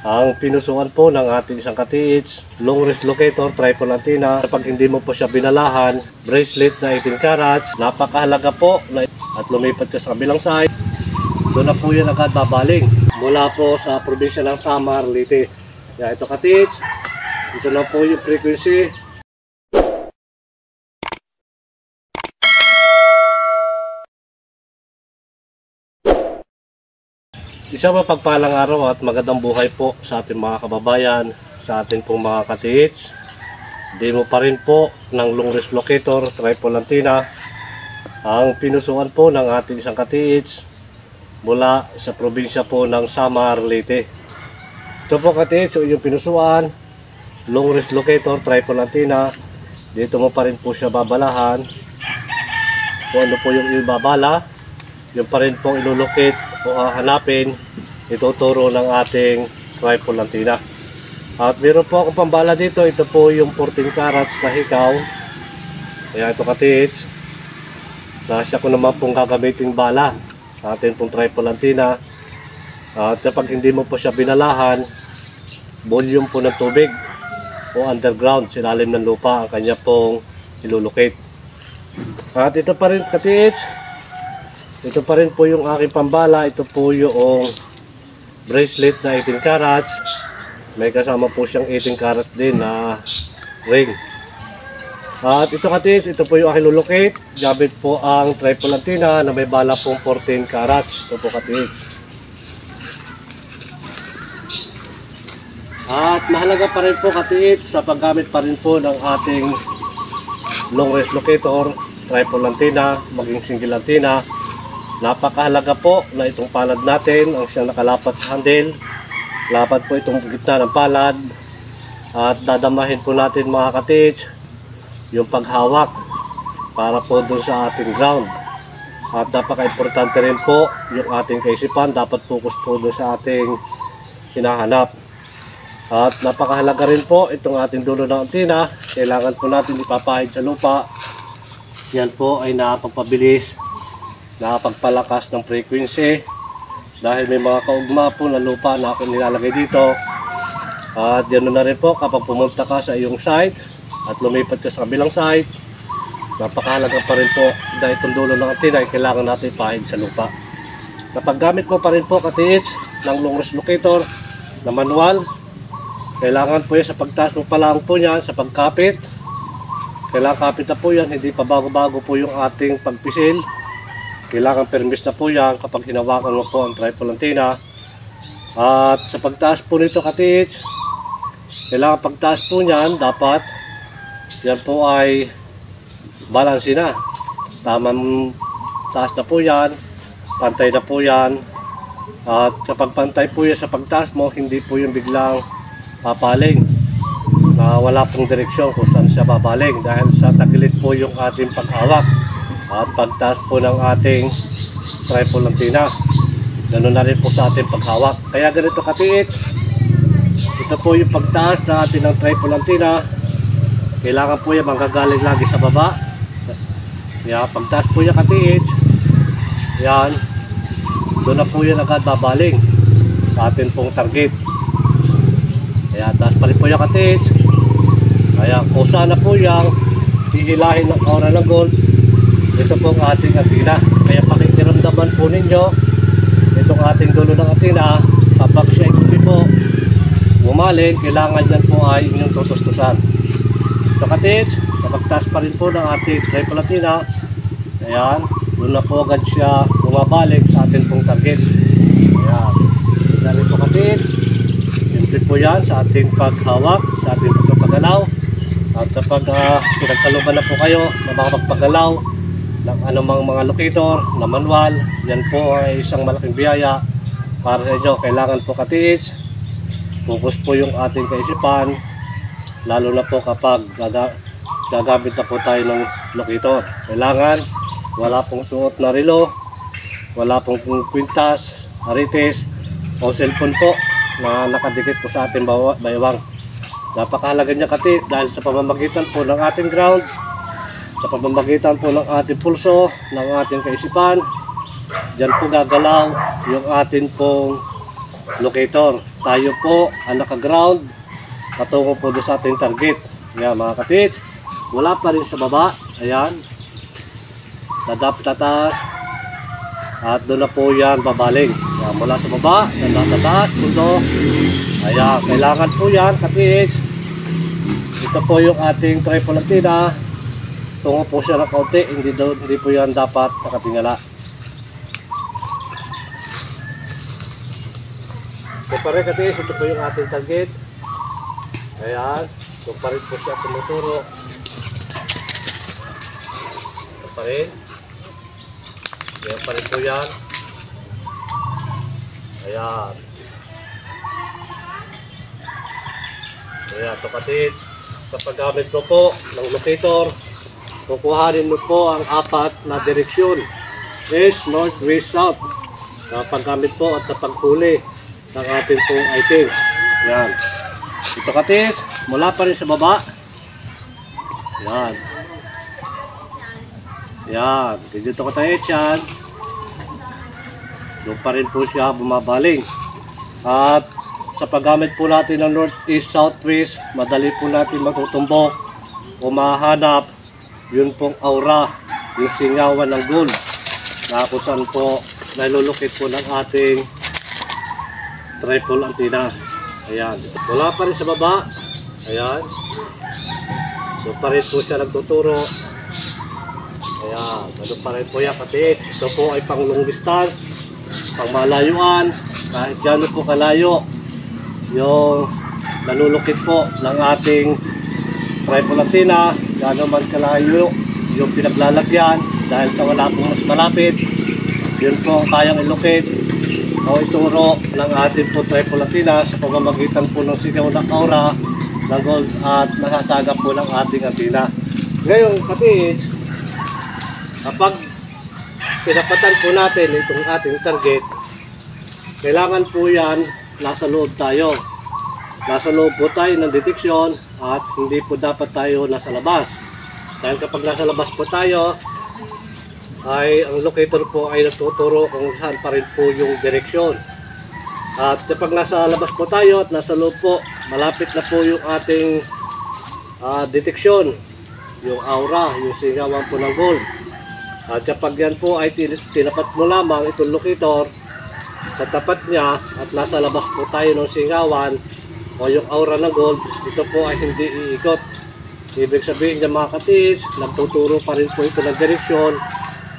Ang pinusuan po ng ating isang ka-TH, long wrist locator, triple antenna. Kapag hindi mo po siya binalahan, bracelet na 18 carats, napakahalaga po at lumipat siya sa kabilang side. Doon na po yan agad babaling mula po sa probinsya ng Samar, Leyte. Kaya ito ka-TH, ito na po yung frequency. Isang mapagpalang araw at magandang buhay po sa ating mga kababayan, sa ating pong mga ka-TH. Demo pa rin po ng long wrist locator, triple antenna, ang pinusuan po ng ating isang ka-TH mula sa probinsya po ng Samar, Leyte. Ito po ka-TH, yung pinusuan, long wrist locator, triple antenna. Dito mo pa rin po siya babalahan. Kung ano po yung ibabala, yung pa rin pong ilulocate o hahanapin, ituturo ng ating triple antenna. At meron po akong pambala dito. Ito po yung 14 carats na hikaw. Kaya ito ka-TH, nasya ko naman pong gagamitin bala sa ating pong triple antenna. At kapag hindi mo po siya binalahan, volume po ng tubig o underground, silalim ng lupa ang kanya pong ilulocate. At ito pa rin ka-TH, ito pa rin po yung aking pambala. Ito po yung bracelet na 18 carats. May kasama po siyang 18 carats din na ring. At ito ka-TH, ito po yung aking lulocate. Gamit po ang triple antenna na may bala pong 14 carats. Ito po ka-TH. At mahalaga pa rin po ka-TH sa paggamit pa rin po ng ating long wrist locator, triple antenna, maging single antenna. Napakahalaga po na itong palad natin ang siyang nakalapat sa handle. Lapat po itong gitna ng palad. At dadamahin po natin mga ka-TH yung paghawak para po dun sa ating ground. At napaka-importante rin po yung ating kaisipan. Dapat focus po dun sa ating hinahanap. At napakahalaga rin po itong ating dulo ng antena. Kailangan po natin ipapahid sa lupa. Yan po ay napagpabilis, nakapagpalakas ng frequency dahil may mga kaugma po na lupa na ako nilalagay dito. At yan na rin po kapag pumunta ka sa iyong site at lumipat ka sa kabilang site, napakahalaga pa rin po dahil itong dulo ng antena ay kailangan natin ipahid sa lupa. Kapag gamit mo pa rin po ka-TH ng long wrist locator na manual, kailangan po yan sa pagtaas mo pa lang po yan sa pagkapit. Kailangan kapit na po yan, hindi pa bago-bago po yung ating pagpisil. Kailangan permis na po yan kapag hinawakan mo po ang triple antenna. At sa pagtaas po nito ka-TH, kailangan pagtaas po niyan, dapat yan po ay balance na. Tamang taas na po yan, pantay na po yan. At kapag pantay po yan sa pagtaas mo, hindi po yung biglang papaling na wala pong direksyon kung saan siya babaling dahil sa tagilid po yung ating paghawak at pagtaas po ng ating triple antenna. Ganun na rin po sa ating paghawak. Kaya ganito ka-TH, ito po yung pagtaas ng ating ng triple antenna. Kailangan po yan manggagaling lagi sa baba. Kaya pagtaas po yan ka-TH, yan, doon na po yan agad babaling sa ating pong target. Kaya taas pa rin po yan ka-TH. Kaya kung sana po yan hihilahin ng aura ng gold, ito po ang ating antena. Kaya pakikiramdaman po ninyo itong ating dulo ng antena. Kapag siya hindi po umaling, kailangan yan po ay inyong tutustusan. Ito ka-TH, sa pagtaas pa rin po ng ating triple antenna, ayan, doon na po agad siya bumabalik sa ating pong target. Ayan, ito rin po ka-TH. Simple po yan sa ating paghawak, sa ating pagpagalaw. At kapag pinagkaluban na po kayo na makapagpagalaw ng anumang mga locator na manual, yan po ay isang malaking biyaya para sa inyo. Kailangan po ka-TH, focus po yung ating kaisipan, lalo na po kapag gagamit na po tayo ng locator. Kailangan wala pong suot na relo, wala pong kwintas, arites o cellphone po na nakadikit po sa ating baywang. Napakahalaga niya ka-TH dahil sa pamamagitan po ng ating ground, sa pamamagitan po ng ating pulso, ng ating kaisipan, dyan po gagalaw yung ating pong locator. Tayo po ang naka-ground patungo po doon sa ating target. Yan mga katits, mula pa rin sa baba, ayan, dadap tatas, at doon na po yan babaling. Yan, mula sa baba, dadap tatas, pundo. Ayan, kailangan po yan katits. Ito po yung ating triple antenna. Tungo po siya ng kaunti, hindi po yan dapat nakatingala. So pare katits, ito po yung ating target. Ayan, so pa rin po siya tumuturo. So pa rin. Ayan pa rin po yan. Ayan. Ayan, so katits, sa paggamit mo po ng locator, kukuhanin mo po ang 4 na direksyon. East, North, West, South. Sa paggamit po at sa paghuli ng ating pong items. Ayan. Ito katis, mula pa rin sa baba. Yan. Yan. Dito ko tayo yan. Doon pa rin po siya bumabaling. At sa paggamit po natin ng North, East, South, West, madali po natin matutumbok o mahanap yun pong aura, yung singawan ng gold. Na kung saan po nalulukit po ng ating triple antenna. Ayan, wala pa rin sa baba. Ayan, doon pa rin po siya nagtuturo. Ayan, doon pa rin po yan kapit. Ito po ay pang long distance, pang malayuan, kahit gano'n po kalayo yung nalulukit po ng ating triple antenna, gano'n man kalayo yung pinaglalagyan, dahil sa wala pong mas malapit, yun po ang kayang ilukit o ituro ng ating po triple antenna sa pamamagitan po ng sigaw ng aura ng gold at nasasagap po ng ating antenna. Ngayon kapits, kapag pinapatan po natin itong ating target, kailangan po yan nasa loob tayo. Nasa loob po tayo ng deteksyon at hindi po dapat tayo nasa labas. Dahil kapag nasa labas po tayo, ay ang locator po ay natuturo kung saan pa rin po yung direksyon. At kapag nasa labas po tayo at nasa loob po, malapit na po yung ating deteksyon, yung aura, yung singawan po ng gold. At kapag yan po ay tinapat mo lamang itong locator sa tapat niya at nasa labas po tayo ng singawan o yung aura ng gold, ito po ay hindi iikot. Ibig sabihin niya mga katis, nagtuturo pa rin po ito ng direksyon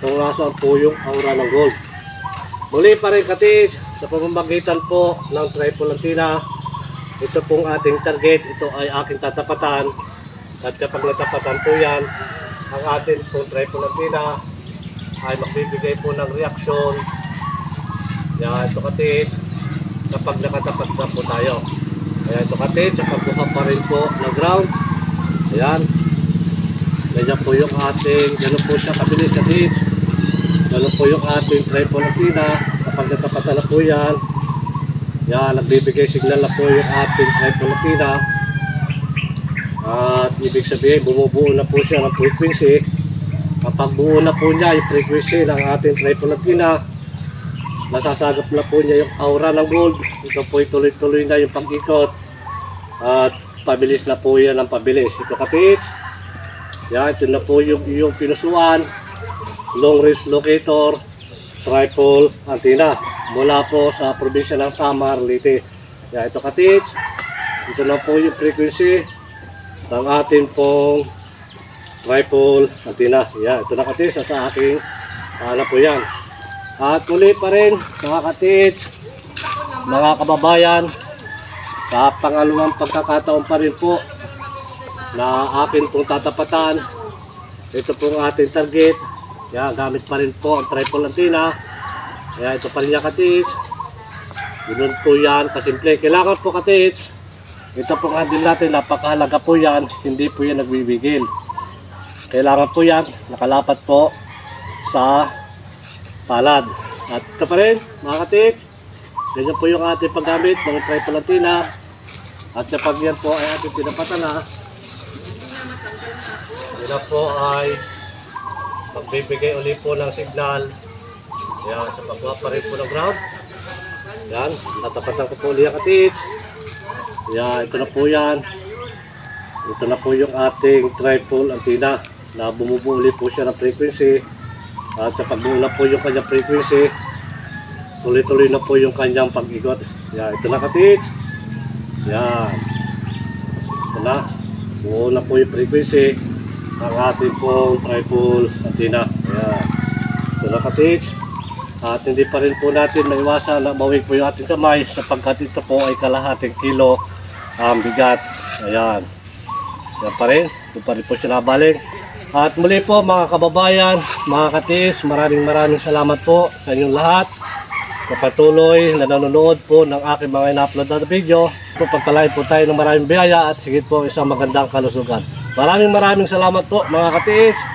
kung nasaan po yung aura ng gold. Muli pa rin katis, sa pamamagitan po ng triple antenna, ito pong ating target, ito ay aking tatapatan. At kapag natapatan po yan, ang ating pong triple antenna ay magbibigay po ng reaksyon. Yan, ito katis, kapag nakatapat na po tayo. Kaya ito katis, sa pagbuka pa rin po ng ground. Ayan. Ganyan po yung ating, gano'n po siya kabilis katis. Gano'n po yung ating triple antenna. Kapag natapatan na po yan, yan, nagbibigay signal na po yung ating triple antenna. At ibig sabihin, bumubuo na po siya ng frequency. Kapag buo na po niya yung frequency ng ating triple antenna, nasasagap na po niya yung aura ng gold. Ito po tuloy-tuloy na yung pag-ikot. At pabilis na po yan ang pabilis. Ito kapits. Yan, ito na po yung iyong pinusuan. Long range locator, triple antenna. Mula po sa probinsya ng Samar, Leyte. Yan, ito kapits. Ito na po yung frequency ng ating pong triple antenna. Yan, ito na kapits. Sa aking po yan. At muli pa rin mga kapits, mga kababayan, sa pangalawang pagkakataon pa rin po na akin pong tatapatan. Ito pong ating target. Yan, gamit pa rin po ang triple antenna. Yan, ito pa rin yung katits. Ganun po yan kasimple. Kailangan po katits, ito pong handle natin, napakahalaga po yan. Hindi po yan nagbibigil. Kailangan po yan nakalapat po sa palad. At ito pa rin mga katits, ganyan po yung ating paggamit ng triple antenna. At kapag yan po ay ating pinapatan na, yan po ay magbibigay ulit po ng signal. Yan, sa pagbuha pa rin po ng ground. Yan, natapatan ko po ulit ang katiits. Yan, ito na po yan. Ito na po yung ating tripod antenna na bumubuo ulit po siya ng frequency. At kapag buo na po yung kanyang frequency, tuloy-tuloy na po yung kanyang pag-ikot. Yan, ito na katiits. Yan. Ito na. Buo na po yung frequency ng ating pong tripod antenna. Yan. Ito na katiits. At hindi pa rin po natin maiwasan na mawig po yung ating kamay sapagkat ito po ay kalahating kilo ang bigat. Ayan. Yan pa rin. Ito pa rin po siya nabaling. At muli po mga kababayan, mga katiis, maraming salamat po sa inyong lahat sa patuloy na nanonood po ng aking mga ina-upload na video. Pagpalain po tayo ng maraming biyaya at sigit po isang magandang kalusugan. Maraming salamat po mga katiis.